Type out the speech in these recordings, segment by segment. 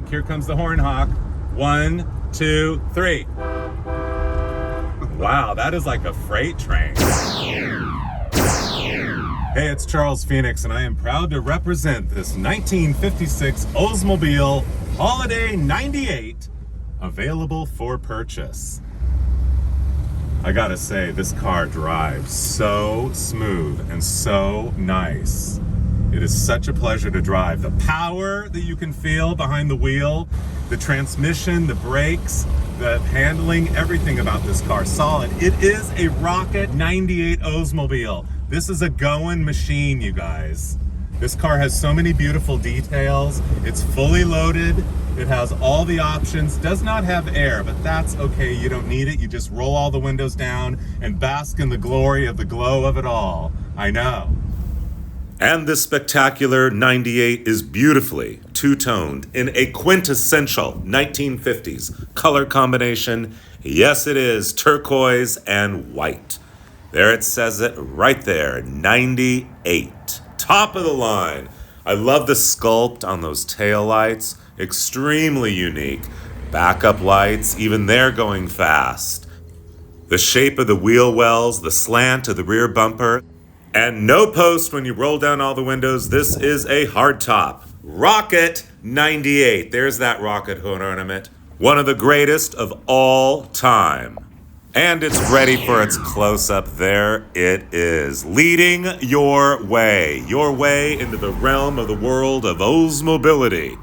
Here comes the horn hawk. 1, 2, 3. Wow, that is like a freight train. Hey, it's Charles Phoenix, and I am proud to represent this 1956 Oldsmobile Holiday 98, available for purchase. I gotta say, this car drives so smooth and so nice. It is such a pleasure to drive. The power that you can feel behind the wheel, the transmission, the brakes, the handling, everything about this car, solid. It is a Rocket 98 Oldsmobile. This is a going machine, you guys. This car has so many beautiful details. It's fully loaded. It has all the options. Does not have air, but that's okay. You don't need it. You just roll all the windows down and bask in the glory of the glow of it all. I know. And this spectacular 98 is beautifully two-toned in a quintessential 1950s color combination. Yes, it is turquoise and white. There it says it right there, 98. Top of the line. I love the sculpt on those taillights. Extremely unique. Backup lights, even they're going fast. The shape of the wheel wells, the slant of the rear bumper, and no post when you roll down all the windows. This is a hardtop. Rocket 98. There's that rocket hood ornament. One of the greatest of all time. And it's ready for its close-up. There it is, leading your way into the realm of the world of Oldsmobility.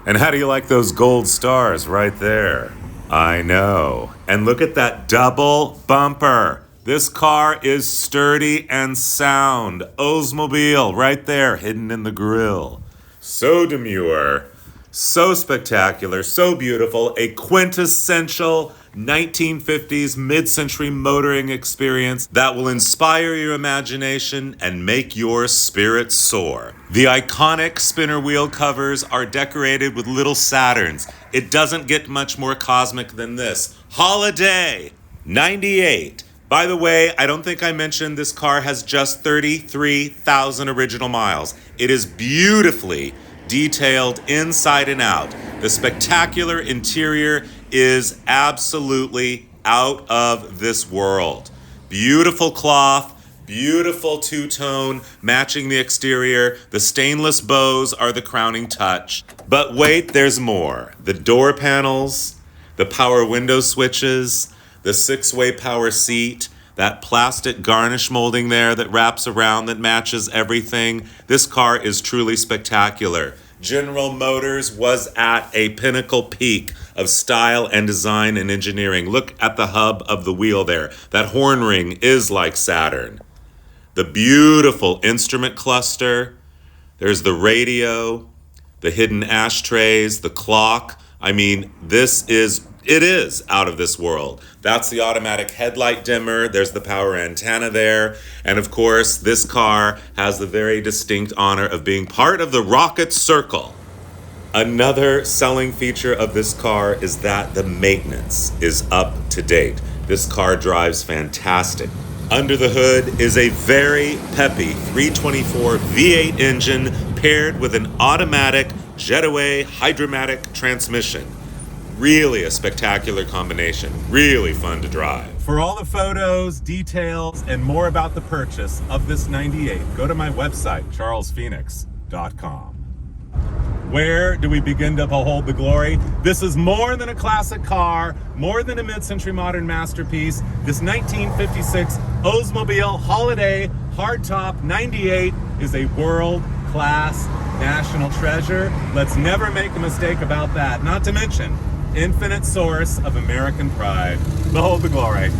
And how do you like those gold stars right there? I know. And look at that double bumper. This car is sturdy and sound. Oldsmobile right there, hidden in the grille. So demure, so spectacular, so beautiful, a quintessential 1950s mid-century motoring experience that will inspire your imagination and make your spirit soar. The iconic spinner wheel covers are decorated with little Saturns. It doesn't get much more cosmic than this. Holiday 98. By the way, I don't think I mentioned this car has just 33,000 original miles. It is beautifully detailed inside and out. The spectacular interior is absolutely out of this world. Beautiful cloth, beautiful two-tone matching the exterior. The stainless bows are the crowning touch. But wait, there's more. The door panels, the power window switches, the 6-way power seat, that plastic garnish molding there that wraps around that matches everything. This car is truly spectacular. General Motors was at a pinnacle peak of style and design and engineering. Look at the hub of the wheel there. That horn ring is like Saturn. The beautiful instrument cluster. There's the radio, the hidden ashtrays, the clock. I mean, it is out of this world. That's the automatic headlight dimmer. There's the power antenna there. And of course, this car has the very distinct honor of being part of the Rocket Circle. Another selling feature of this car is that the maintenance is up to date. This car drives fantastic. Under the hood is a very peppy 324 V8 engine paired with an automatic Jetaway Hydra-matic transmission. Really a spectacular combination. Really fun to drive. For all the photos, details, and more about the purchase of this 98, go to my website, charlesphoenix.com. Where do we begin to behold the glory? This is more than a classic car, more than a mid-century modern masterpiece. This 1956 Oldsmobile Holiday Hardtop 98 is a world-class national treasure. Let's never make a mistake about that. Not to mention, infinite source of American pride. Behold the glory.